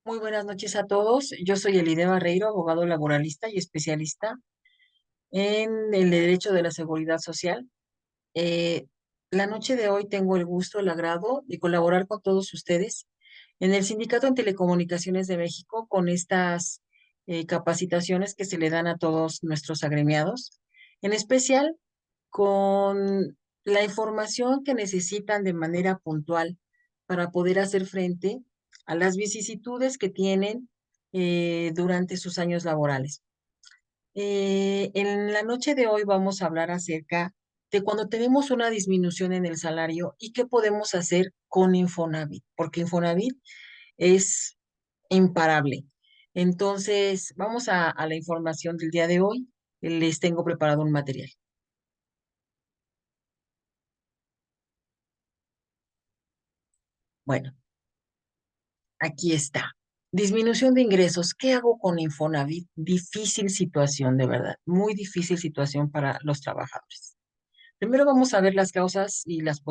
Muy buenas noches a todos. Yo soy Elide Barreiro, abogado laboralista y especialista en el derecho de la seguridad social. Eh, la noche de hoy tengo el gusto, el agrado de colaborar con todos ustedes en el Sindicato en Telecomunicaciones de México con estas capacitaciones que se le dan a todos nuestros agremiados, en especial con la información que necesitan de manera puntual para poder hacer frente a las vicisitudes que tienen durante sus años laborales. En la noche de hoy vamos a hablar acerca de cuando tenemos una disminución en el salario y qué podemos hacer con Infonavit, porque Infonavit es imparable. Entonces, vamos a la información del día de hoy. Les tengo preparado un material. Bueno, aquí está. Disminución de ingresos. ¿Qué hago con Infonavit? Difícil situación, de verdad. Muy difícil situación para los trabajadores. Primero vamos a ver las causas y las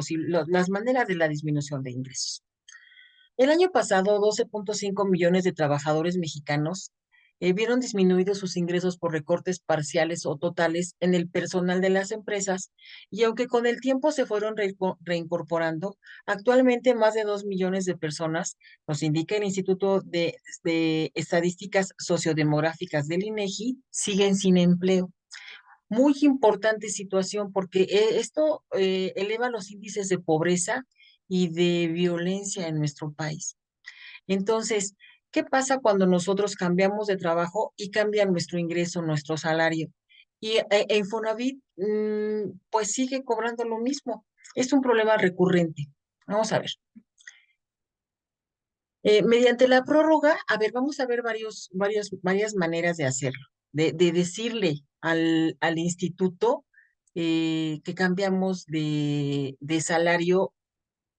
maneras de la disminución de ingresos. El año pasado, 12.5 millones de trabajadores mexicanos vieron disminuidos sus ingresos por recortes parciales o totales en el personal de las empresas y aunque con el tiempo se fueron reincorporando, actualmente más de 2 millones de personas, nos indica el Instituto de Estadísticas Sociodemográficas del INEGI, siguen sin empleo. Muy importante situación porque esto eleva los índices de pobreza y de violencia en nuestro país. Entonces, ¿qué pasa cuando nosotros cambiamos de trabajo y cambia nuestro ingreso, nuestro salario? Y Infonavit, pues sigue cobrando lo mismo. Es un problema recurrente. Vamos a ver. Mediante la prórroga, a ver, vamos a ver varias maneras de hacerlo, de decirle al instituto que cambiamos de salario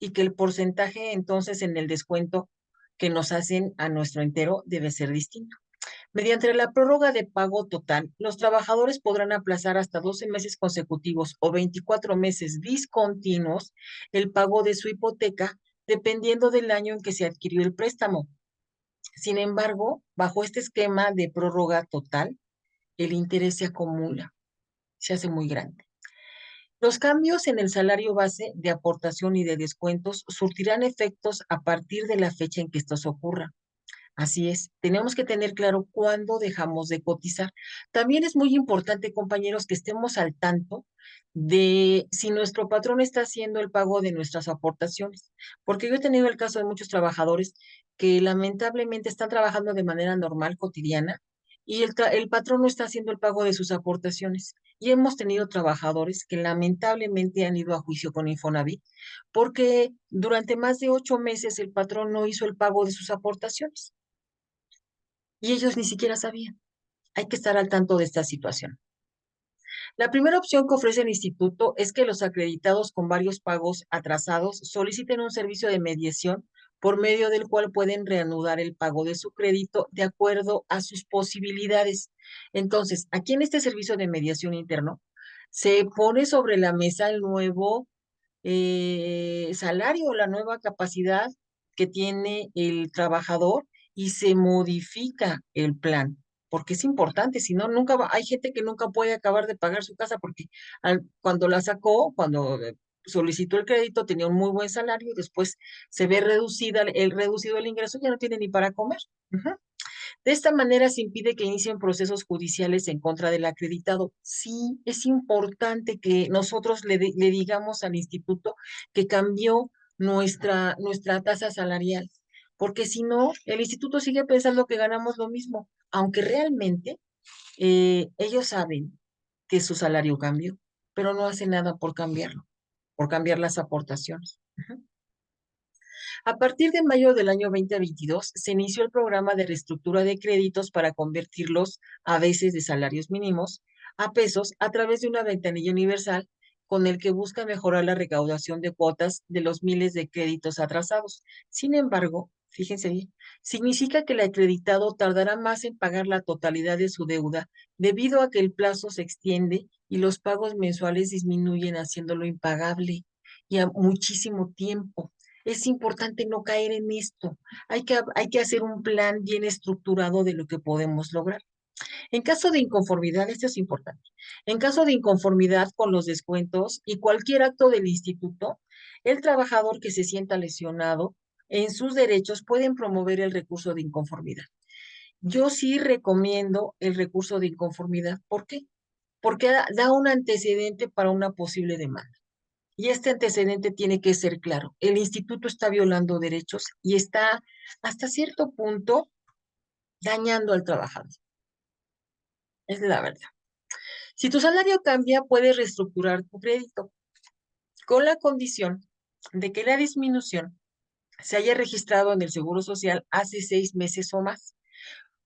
y que el porcentaje entonces en el descuento que nos hacen a nuestro entero debe ser distinto. Mediante la prórroga de pago total, los trabajadores podrán aplazar hasta 12 meses consecutivos o 24 meses discontinuos el pago de su hipoteca, dependiendo del año en que se adquirió el préstamo. Sin embargo, bajo este esquema de prórroga total, el interés se acumula, se hace muy grande. Los cambios en el salario base de aportación y de descuentos surtirán efectos a partir de la fecha en que estos ocurran. Así es, tenemos que tener claro cuándo dejamos de cotizar. También es muy importante, compañeros, que estemos al tanto de si nuestro patrón está haciendo el pago de nuestras aportaciones, porque yo he tenido el caso de muchos trabajadores que lamentablemente están trabajando de manera normal, cotidiana, y el patrón no está haciendo el pago de sus aportaciones. Y hemos tenido trabajadores que lamentablemente han ido a juicio con Infonavit porque durante más de 8 meses el patrón no hizo el pago de sus aportaciones y ellos ni siquiera sabían. Hay que estar al tanto de esta situación. La primera opción que ofrece el instituto es que los acreditados con varios pagos atrasados soliciten un servicio de mediación por medio del cual pueden reanudar el pago de su crédito de acuerdo a sus posibilidades. Entonces, aquí en este servicio de mediación interno se pone sobre la mesa el nuevo salario, la nueva capacidad que tiene el trabajador y se modifica el plan, porque es importante, si no, hay gente que nunca puede acabar de pagar su casa porque cuando la sacó, cuando solicitó el crédito, tenía un muy buen salario, después se ve reducido el ingreso, ya no tiene ni para comer. Ujú. De esta manera se impide que inicien procesos judiciales en contra del acreditado. Sí, es importante que nosotros le digamos al instituto que cambió nuestra tasa salarial, porque si no, el instituto sigue pensando que ganamos lo mismo, aunque realmente ellos saben que su salario cambió, pero no hacen nada por cambiarlo, por cambiar las aportaciones. Ujú. A partir de mayo del año 2022, se inició el programa de reestructura de créditos para convertirlos a veces de salarios mínimos a pesos a través de una ventanilla universal con el que busca mejorar la recaudación de cuotas de los miles de créditos atrasados. Sin embargo, fíjense bien, significa que el acreditado tardará más en pagar la totalidad de su deuda debido a que el plazo se extiende y los pagos mensuales disminuyen haciéndolo impagable y a muchísimo tiempo. Es importante no caer en esto. Hay que hacer un plan bien estructurado de lo que podemos lograr. En caso de inconformidad, esto es importante. En caso de inconformidad con los descuentos y cualquier acto del instituto, el trabajador que se sienta lesionado en sus derechos pueden promover el recurso de inconformidad. Yo sí recomiendo el recurso de inconformidad. ¿Por qué? Porque da un antecedente para una posible demanda. Y este antecedente tiene que ser claro. El instituto está violando derechos y está hasta cierto punto dañando al trabajador. Es la verdad. Si tu salario cambia, puedes reestructurar tu crédito con la condición de que la disminución se haya registrado en el Seguro Social hace 6 meses o más,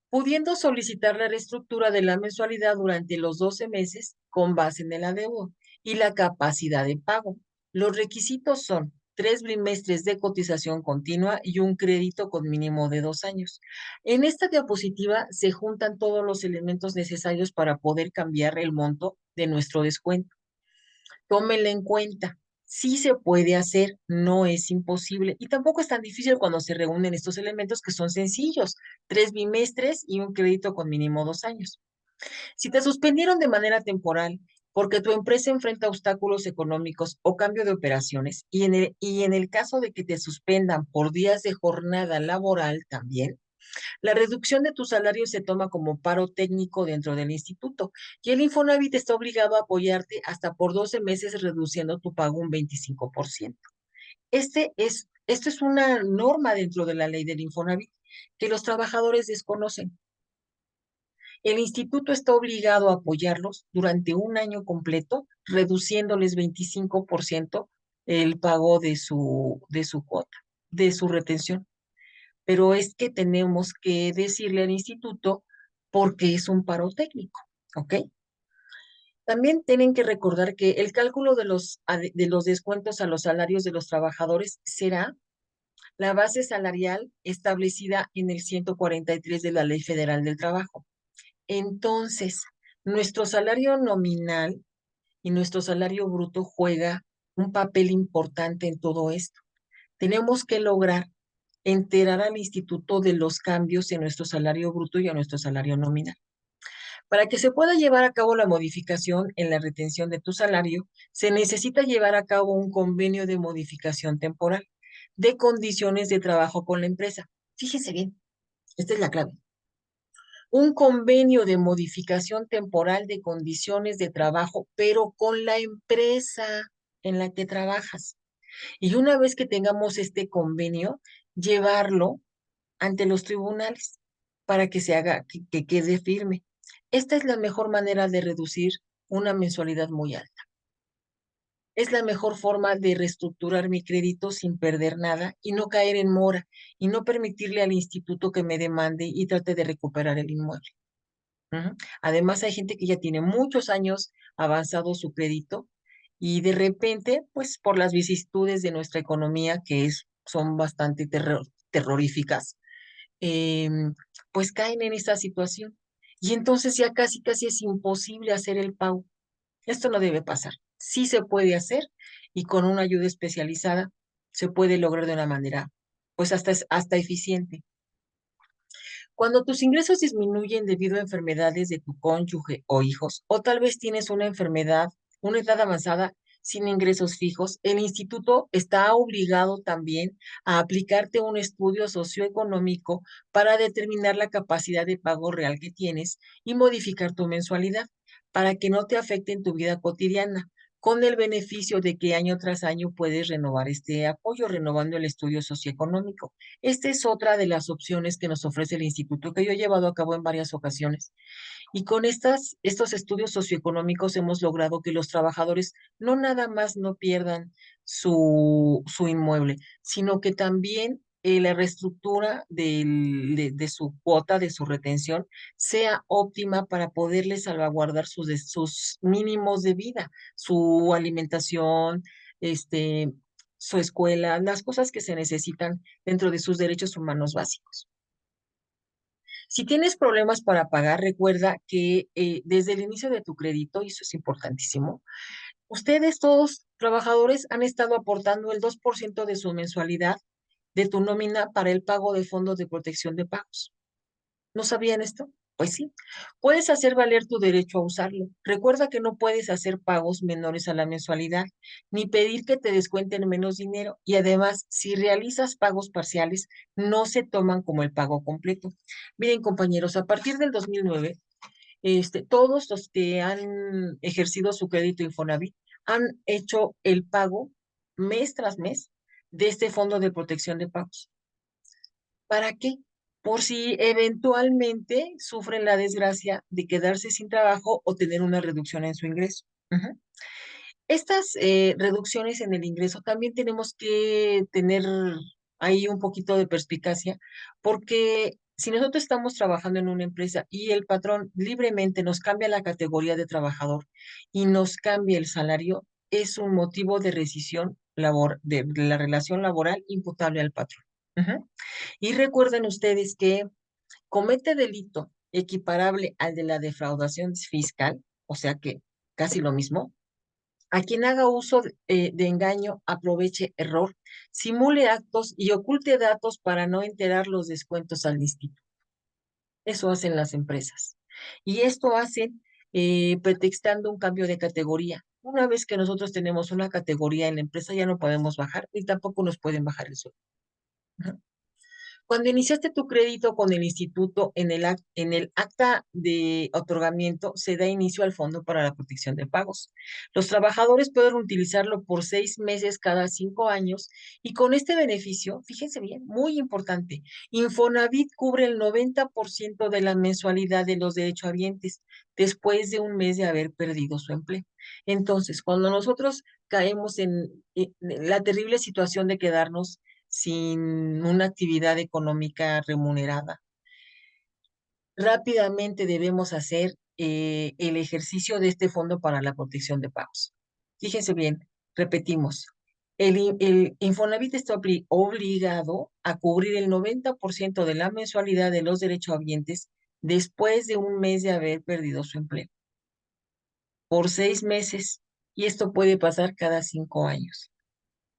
pudiendo solicitar la reestructura de la mensualidad durante los 12 meses con base en el adeudo y la capacidad de pago. Los requisitos son 3 bimestres de cotización continua y un crédito con mínimo de 2 años. En esta diapositiva se juntan todos los elementos necesarios para poder cambiar el monto de nuestro descuento. Tómenla en cuenta. Sí se puede hacer, no es imposible. Y tampoco es tan difícil cuando se reúnen estos elementos que son sencillos. 3 bimestres y un crédito con mínimo 2 años. Si te suspendieron de manera temporal porque tu empresa enfrenta obstáculos económicos o cambio de operaciones, y en el caso de que te suspendan por días de jornada laboral también, la reducción de tu salario se toma como paro técnico dentro del instituto y el Infonavit está obligado a apoyarte hasta por 12 meses reduciendo tu pago un 25%. Esto es una norma dentro de la ley del Infonavit que los trabajadores desconocen. El instituto está obligado a apoyarlos durante un año completo, reduciéndoles 25% el pago de su cuota, de su retención. Pero es que tenemos que decirle al instituto porque es un paro técnico, ¿ok? También tienen que recordar que el cálculo de los descuentos a los salarios de los trabajadores será la base salarial establecida en el 143 de la Ley Federal del Trabajo. Entonces, nuestro salario nominal y nuestro salario bruto juega un papel importante en todo esto. Tenemos que lograr enterar al instituto de los cambios en nuestro salario bruto y a nuestro salario nominal. Para que se pueda llevar a cabo la modificación en la retención de tu salario, se necesita llevar a cabo un convenio de modificación temporal de condiciones de trabajo con la empresa. Fíjense bien, esta es la clave. Un convenio de modificación temporal de condiciones de trabajo, pero con la empresa en la que trabajas. Y una vez que tengamos este convenio, llevarlo ante los tribunales para que se haga, que quede firme. Esta es la mejor manera de reducir una mensualidad muy alta. Es la mejor forma de reestructurar mi crédito sin perder nada y no caer en mora y no permitirle al instituto que me demande y trate de recuperar el inmueble. Ujú. Además, hay gente que ya tiene muchos años avanzado su crédito y de repente, pues por las vicisitudes de nuestra economía, son bastante terroríficas, pues caen en esta situación. Y entonces ya casi, casi es imposible hacer el pago. Esto no debe pasar. Sí se puede hacer y con una ayuda especializada se puede lograr de una manera, pues hasta eficiente. Cuando tus ingresos disminuyen debido a enfermedades de tu cónyuge o hijos, o tal vez tienes una enfermedad, una edad avanzada sin ingresos fijos, el instituto está obligado también a aplicarte un estudio socioeconómico para determinar la capacidad de pago real que tienes y modificar tu mensualidad para que no te afecte en tu vida cotidiana, con el beneficio de que año tras año puedes renovar este apoyo, renovando el estudio socioeconómico. Esta es otra de las opciones que nos ofrece el instituto que yo he llevado a cabo en varias ocasiones. Y con estos estudios socioeconómicos hemos logrado que los trabajadores no nada más no pierdan su inmueble, sino que también la reestructura de su cuota, de su retención, sea óptima para poderles salvaguardar sus mínimos de vida, su alimentación, este, su escuela, las cosas que se necesitan dentro de sus derechos humanos básicos. Si tienes problemas para pagar, recuerda que desde el inicio de tu crédito, y eso es importantísimo, Ustedes, todos trabajadores, han estado aportando el 2% de su mensualidad de tu nómina para el pago de fondos de protección de pagos. ¿No sabían esto? Pues sí, puedes hacer valer tu derecho a usarlo. Recuerda que no puedes hacer pagos menores a la mensualidad, ni pedir que te descuenten menos dinero. Y además, si realizas pagos parciales, no se toman como el pago completo. Miren, compañeros, a partir del 2009, todos los que han ejercido su crédito Infonavit han hecho el pago mes tras mes de este fondo de protección de pagos. ¿Para qué? Por si eventualmente sufren la desgracia de quedarse sin trabajo o tener una reducción en su ingreso. Ujú. Estas reducciones en el ingreso también tenemos que tener ahí un poquito de perspicacia, porque si nosotros estamos trabajando en una empresa y el patrón libremente nos cambia la categoría de trabajador y nos cambia el salario, es un motivo de rescisión de la relación laboral imputable al patrón. Ujú. Y recuerden ustedes que comete delito equiparable al de la defraudación fiscal, o sea que casi lo mismo, a quien haga uso de engaño, aproveche error, simule actos y oculte datos para no enterar los descuentos al instituto. Eso hacen las empresas. Y esto hacen pretextando un cambio de categoría. Una vez que nosotros tenemos una categoría en la empresa, ya no podemos bajar y tampoco nos pueden bajar el sueldo. Ujú. Cuando iniciaste tu crédito con el instituto, en el acta de otorgamiento se da inicio al Fondo para la Protección de Pagos. Los trabajadores pueden utilizarlo por 6 meses cada 5 años y con este beneficio, fíjense bien, muy importante, Infonavit cubre el 90% de la mensualidad de los derechohabientes después de un mes de haber perdido su empleo. Entonces, cuando nosotros caemos en la terrible situación de quedarnos sin una actividad económica remunerada. Rápidamente debemos hacer el ejercicio de este fondo para la protección de pagos. Fíjense bien, repetimos, el Infonavit está obligado a cubrir el 90% de la mensualidad de los derechohabientes después de un mes de haber perdido su empleo, por 6 meses, y esto puede pasar cada 5 años.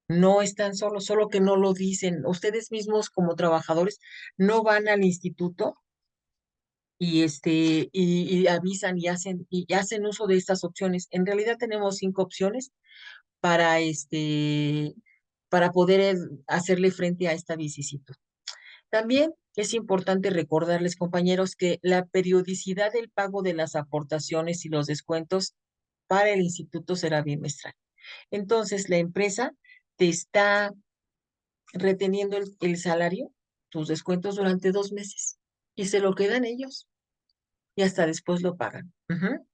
No están solos, solo que no lo dicen. Ustedes mismos como trabajadores no van al instituto y avisan y hacen uso de estas opciones. En realidad tenemos 5 opciones para para poder hacerle frente a esta vicisitud. También es importante recordarles, compañeros, que la periodicidad del pago de las aportaciones y los descuentos para el instituto será bimestral. Entonces, la empresa te está reteniendo el salario, tus descuentos durante 2 meses y se lo quedan ellos y hasta después lo pagan. Ujú.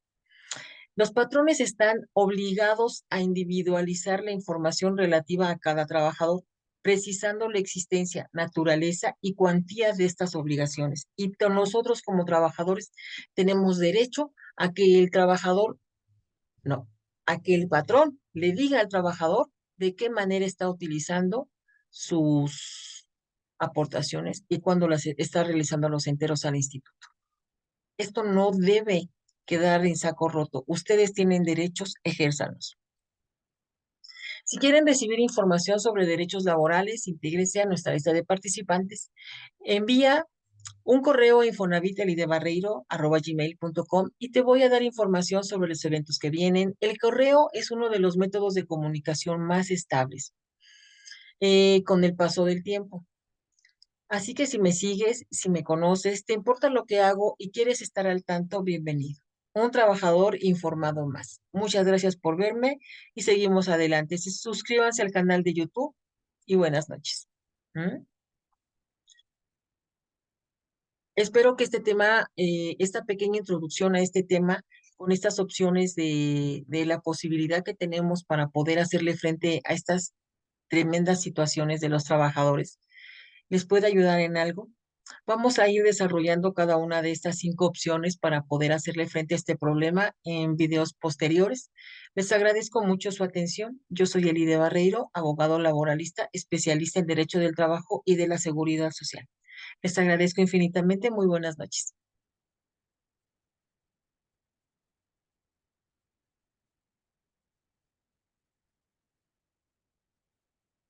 Los patrones están obligados a individualizar la información relativa a cada trabajador, precisando la existencia, naturaleza y cuantía de estas obligaciones. Y nosotros como trabajadores tenemos derecho a que el trabajador, no, a que el patrón le diga al trabajador de qué manera está utilizando sus aportaciones y cuándo las está realizando los enteros al instituto. Esto no debe quedar en saco roto. Ustedes tienen derechos, ejérzalos. Si quieren recibir información sobre derechos laborales, intégrese a nuestra lista de participantes. Envía un correo a infonavit@lidebarreiro.gmail.com y te voy a dar información sobre los eventos que vienen. El correo es uno de los métodos de comunicación más estables con el paso del tiempo. Así que si me sigues, si me conoces, te importa lo que hago y quieres estar al tanto, bienvenido. Un trabajador informado más. Muchas gracias por verme y seguimos adelante. Suscríbanse al canal de YouTube y buenas noches. ¿Mm? Espero que este tema, esta pequeña introducción a este tema, con estas opciones de la posibilidad que tenemos para poder hacerle frente a estas tremendas situaciones de los trabajadores, les pueda ayudar en algo. Vamos a ir desarrollando cada una de estas 5 opciones para poder hacerle frente a este problema en videos posteriores. Les agradezco mucho su atención. Yo soy Elide Barreiro, abogado laboralista, especialista en Derecho del Trabajo y de la Seguridad Social. Les agradezco infinitamente. Muy buenas noches.